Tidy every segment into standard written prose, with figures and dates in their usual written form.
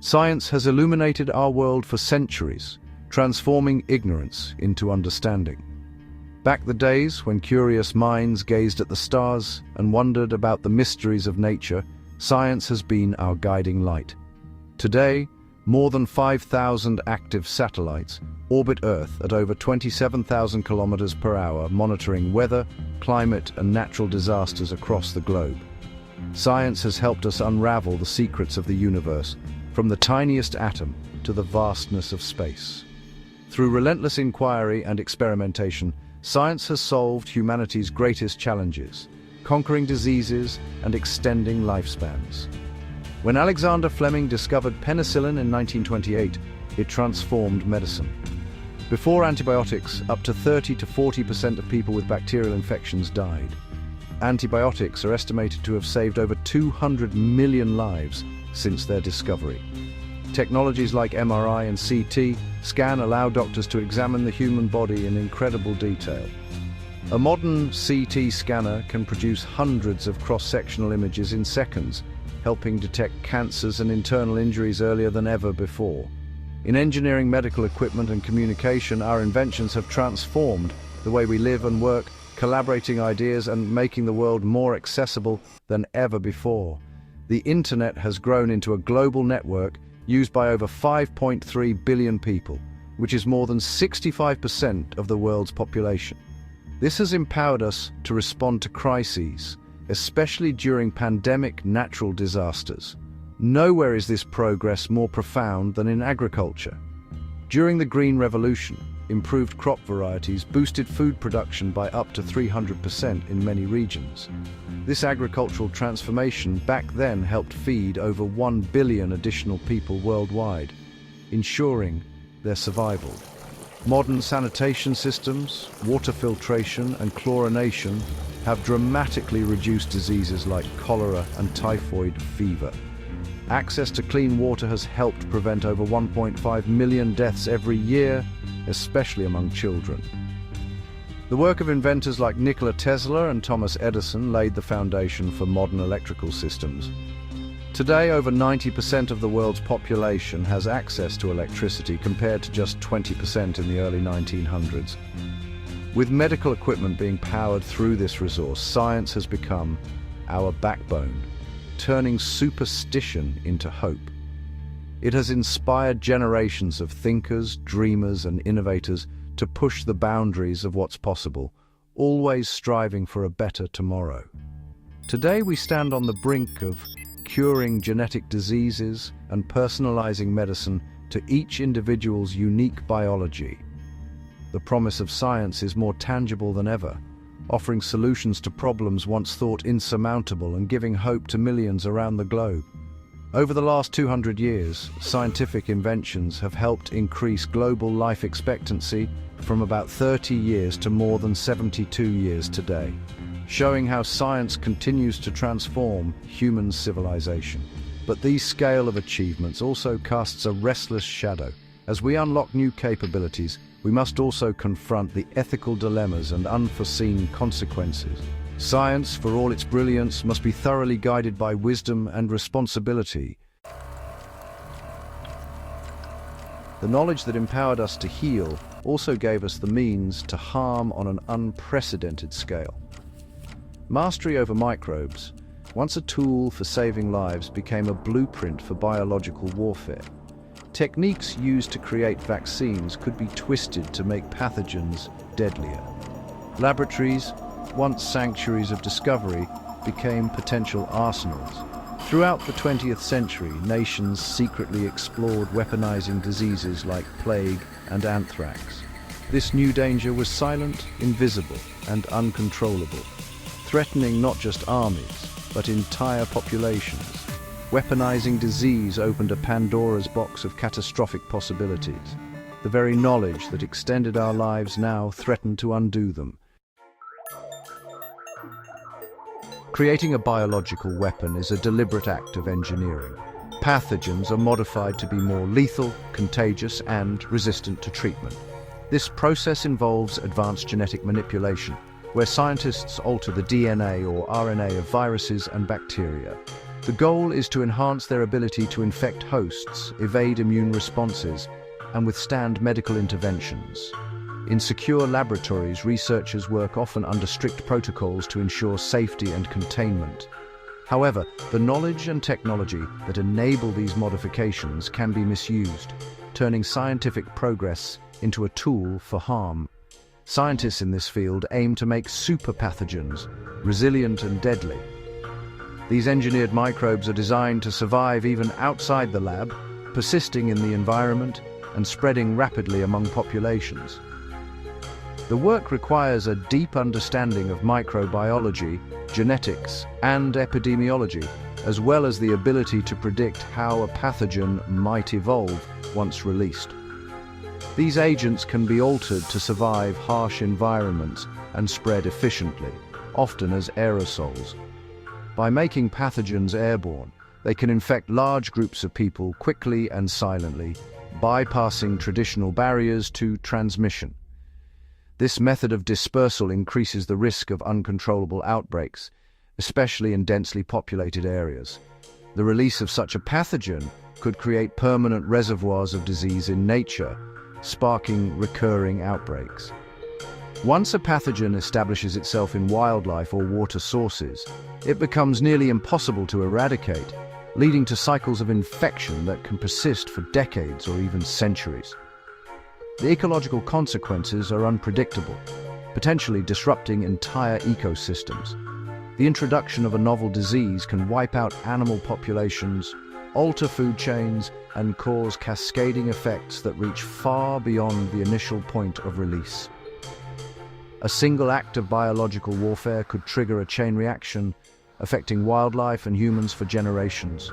Science has illuminated our world for centuries, transforming ignorance into understanding. Back the days when curious minds gazed at the stars and wondered about the mysteries of nature, science has been our guiding light. Today, more than 5,000 active satellites orbit Earth at over 27,000 kilometers per hour, monitoring weather, climate, and natural disasters across the globe. Science has helped us unravel the secrets of the universe, from the tiniest atom to the vastness of space. Through relentless inquiry and experimentation, science has solved humanity's greatest challenges, conquering diseases and extending lifespans. When Alexander Fleming discovered penicillin in 1928, it transformed medicine. Before antibiotics, up to 30 to 40% of people with bacterial infections died. Antibiotics are estimated to have saved over 200 million lives since their discovery. Technologies like MRI and CT scan allow doctors to examine the human body in incredible detail. A modern CT scanner can produce hundreds of cross-sectional images in seconds, helping detect cancers and internal injuries earlier than ever before. In engineering, medical equipment, and communication, our inventions have transformed the way we live and work, collaborating ideas and making the world more accessible than ever before. The internet has grown into a global network used by over 5.3 billion people, which is more than 65% of the world's population. This has empowered us to respond to crises, especially during pandemic natural disasters. Nowhere is this progress more profound than in agriculture. During the Green Revolution, improved crop varieties boosted food production by up to 300% in many regions. This agricultural transformation back then helped feed over 1 billion additional people worldwide, ensuring their survival. Modern sanitation systems, water filtration, and chlorination have dramatically reduced diseases like cholera and typhoid fever. Access to clean water has helped prevent over 1.5 million deaths every year, especially among children. The work of inventors like Nikola Tesla and Thomas Edison laid the foundation for modern electrical systems. Today, over 90% of the world's population has access to electricity, compared to just 20% in the early 1900s. With medical equipment being powered through this resource, science has become our backbone, turning superstition into hope. It has inspired generations of thinkers, dreamers, and innovators to push the boundaries of what's possible, always striving for a better tomorrow. Today, we stand on the brink of curing genetic diseases and personalizing medicine to each individual's unique biology. The promise of science is more tangible than ever, offering solutions to problems once thought insurmountable and giving hope to millions around the globe. Over the last 200 years, scientific inventions have helped increase global life expectancy from about 30 years to more than 72 years today, showing how science continues to transform human civilization. But this scale of achievements also casts a restless shadow. As we unlock new capabilities, we must also confront the ethical dilemmas and unforeseen consequences. Science, for all its brilliance, must be thoroughly guided by wisdom and responsibility. The knowledge that empowered us to heal also gave us the means to harm on an unprecedented scale. Mastery over microbes, once a tool for saving lives, became a blueprint for biological warfare. Techniques used to create vaccines could be twisted to make pathogens deadlier. Laboratories, once sanctuaries of discovery, became potential arsenals. Throughout the 20th century, nations secretly explored weaponizing diseases like plague and anthrax. This new danger was silent, invisible, and uncontrollable, threatening not just armies, but entire populations. Weaponizing disease opened a Pandora's box of catastrophic possibilities. The very knowledge that extended our lives now threatened to undo them. Creating a biological weapon is a deliberate act of engineering. Pathogens are modified to be more lethal, contagious, and resistant to treatment. This process involves advanced genetic manipulation, where scientists alter the DNA or RNA of viruses and bacteria. The goal is to enhance their ability to infect hosts, evade immune responses, and withstand medical interventions. In secure laboratories, researchers work often under strict protocols to ensure safety and containment. However, the knowledge and technology that enable these modifications can be misused, turning scientific progress into a tool for harm. Scientists in this field aim to make super pathogens, resilient and deadly. These engineered microbes are designed to survive even outside the lab, persisting in the environment and spreading rapidly among populations. The work requires a deep understanding of microbiology, genetics, and epidemiology, as well as the ability to predict how a pathogen might evolve once released. These agents can be altered to survive harsh environments and spread efficiently, often as aerosols. By making pathogens airborne, they can infect large groups of people quickly and silently, bypassing traditional barriers to transmission. This method of dispersal increases the risk of uncontrollable outbreaks, especially in densely populated areas. The release of such a pathogen could create permanent reservoirs of disease in nature, sparking recurring outbreaks. Once a pathogen establishes itself in wildlife or water sources, it becomes nearly impossible to eradicate, leading to cycles of infection that can persist for decades or even centuries. The ecological consequences are unpredictable, potentially disrupting entire ecosystems. The introduction of a novel disease can wipe out animal populations, alter food chains, and cause cascading effects that reach far beyond the initial point of release. A single act of biological warfare could trigger a chain reaction, affecting wildlife and humans for generations.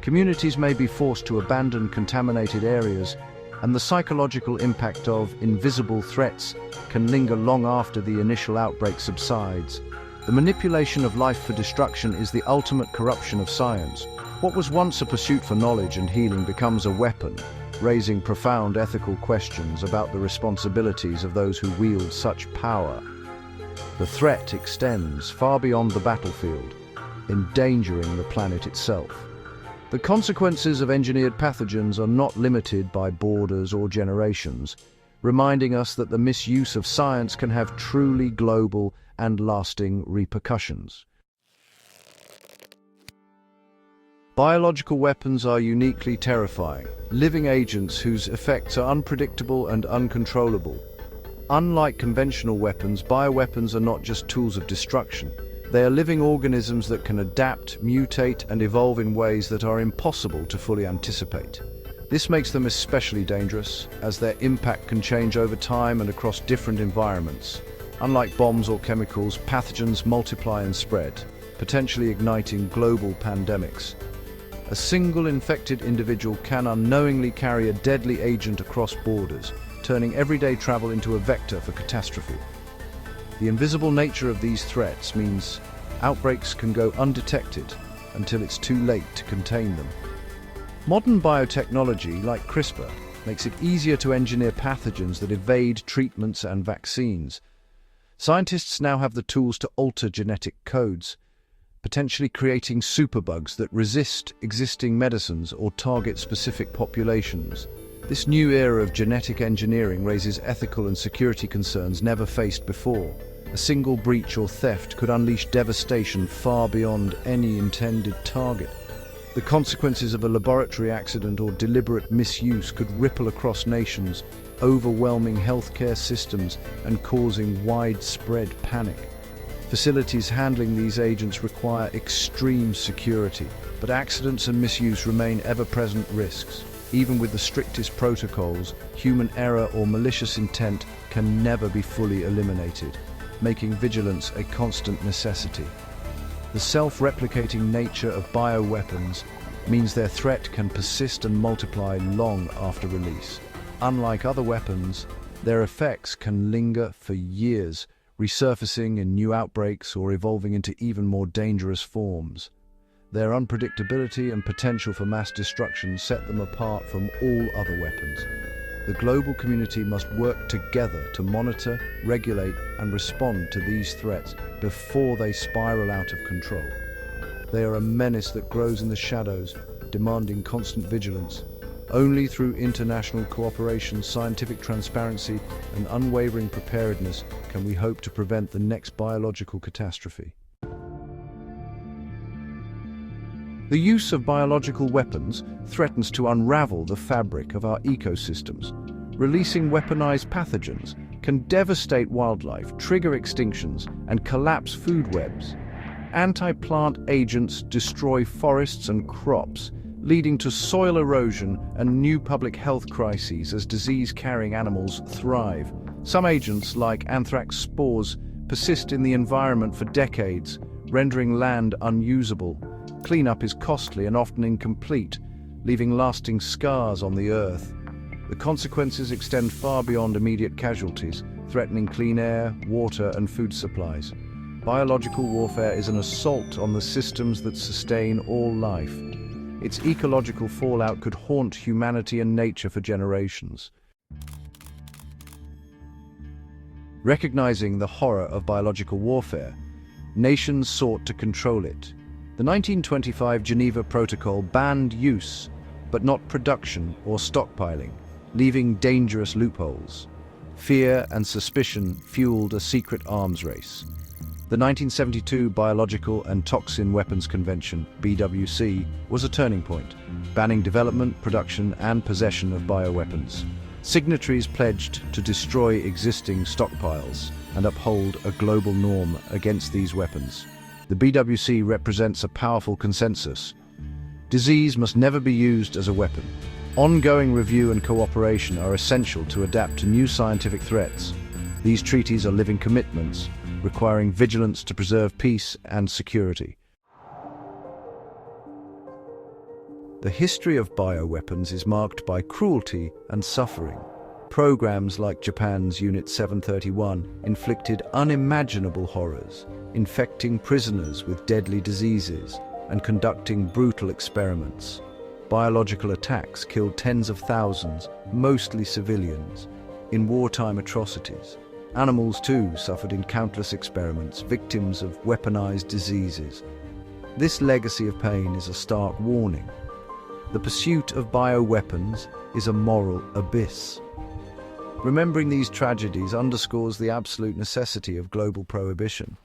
Communities may be forced to abandon contaminated areas, and the psychological impact of invisible threats can linger long after the initial outbreak subsides. The manipulation of life for destruction is the ultimate corruption of science. What was once a pursuit for knowledge and healing becomes a weapon, raising profound ethical questions about the responsibilities of those who wield such power. The threat extends far beyond the battlefield, endangering the planet itself. The consequences of engineered pathogens are not limited by borders or generations, reminding us that the misuse of science can have truly global and lasting repercussions. Biological weapons are uniquely terrifying, living agents whose effects are unpredictable and uncontrollable. Unlike conventional weapons, bioweapons are not just tools of destruction. They are living organisms that can adapt, mutate, and evolve in ways that are impossible to fully anticipate. This makes them especially dangerous, as their impact can change over time and across different environments. Unlike bombs or chemicals, pathogens multiply and spread, potentially igniting global pandemics. A single infected individual can unknowingly carry a deadly agent across borders, turning everyday travel into a vector for catastrophe. The invisible nature of these threats means outbreaks can go undetected until it's too late to contain them. Modern biotechnology, like CRISPR, makes it easier to engineer pathogens that evade treatments and vaccines. Scientists now have the tools to alter genetic codes, potentially creating superbugs that resist existing medicines or target specific populations. This new era of genetic engineering raises ethical and security concerns never faced before. A single breach or theft could unleash devastation far beyond any intended target. The consequences of a laboratory accident or deliberate misuse could ripple across nations, overwhelming healthcare systems and causing widespread panic. Facilities handling these agents require extreme security, but accidents and misuse remain ever-present risks. Even with the strictest protocols, human error or malicious intent can never be fully eliminated, making vigilance a constant necessity. The self-replicating nature of bioweapons means their threat can persist and multiply long after release. Unlike other weapons, their effects can linger for years, resurfacing in new outbreaks or evolving into even more dangerous forms. Their unpredictability and potential for mass destruction set them apart from all other weapons. The global community must work together to monitor, regulate, and respond to these threats before they spiral out of control. They are a menace that grows in the shadows, demanding constant vigilance. Only through international cooperation, scientific transparency, and unwavering preparedness can we hope to prevent the next biological catastrophe. The use of biological weapons threatens to unravel the fabric of our ecosystems. Releasing weaponized pathogens can devastate wildlife, trigger extinctions, and collapse food webs. Anti-plant agents destroy forests and crops, leading to soil erosion and new public health crises as disease-carrying animals thrive. Some agents, like anthrax spores, persist in the environment for decades, rendering land unusable. Cleanup is costly and often incomplete, leaving lasting scars on the earth. The consequences extend far beyond immediate casualties, threatening clean air, water, and food supplies. Biological warfare is an assault on the systems that sustain all life. Its ecological fallout could haunt humanity and nature for generations. Recognizing the horror of biological warfare, nations sought to control it. The 1925 Geneva Protocol banned use, but not production or stockpiling, leaving dangerous loopholes. Fear and suspicion fueled a secret arms race. The 1972 Biological and Toxin Weapons Convention, BWC, was a turning point, banning development, production, and possession of bioweapons. Signatories pledged to destroy existing stockpiles and uphold a global norm against these weapons. The BWC represents a powerful consensus. Disease must never be used as a weapon. Ongoing review and cooperation are essential to adapt to new scientific threats. These treaties are living commitments, requiring vigilance to preserve peace and security. The history of bioweapons is marked by cruelty and suffering. Programs like Japan's Unit 731 inflicted unimaginable horrors, infecting prisoners with deadly diseases and conducting brutal experiments. Biological attacks killed tens of thousands, mostly civilians, in wartime atrocities. Animals, too, suffered in countless experiments, victims of weaponized diseases. This legacy of pain is a stark warning. The pursuit of bioweapons is a moral abyss. Remembering these tragedies underscores the absolute necessity of global prohibition.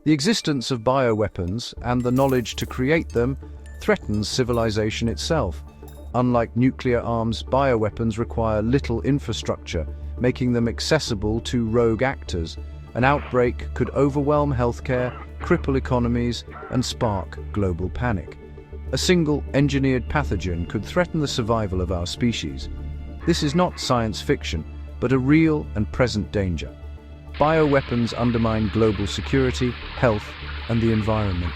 The existence of bioweapons and the knowledge to create them threatens civilization itself. Unlike nuclear arms, bioweapons require little infrastructure, making them accessible to rogue actors. An outbreak could overwhelm healthcare, cripple economies, and spark global panic. A single engineered pathogen could threaten the survival of our species. This is not science fiction, but a real and present danger. Bioweapons undermine global security, health, and the environment.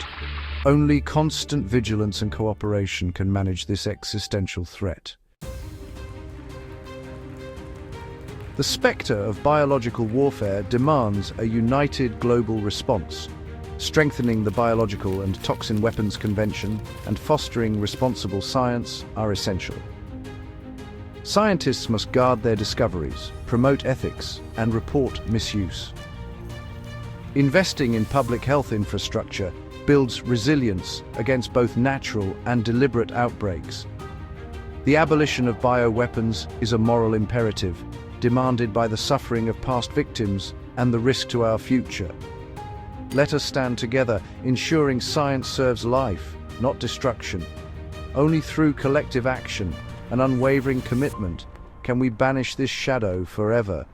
Only constant vigilance and cooperation can manage this existential threat. The spectre of biological warfare demands a united global response. Strengthening the Biological and Toxin Weapons Convention and fostering responsible science are essential. Scientists must guard their discoveries, promote ethics, and report misuse. Investing in public health infrastructure builds resilience against both natural and deliberate outbreaks. The abolition of bioweapons is a moral imperative, demanded by the suffering of past victims and the risk to our future. Let us stand together, ensuring science serves life, not destruction. Only through collective action and unwavering commitment can we banish this shadow forever.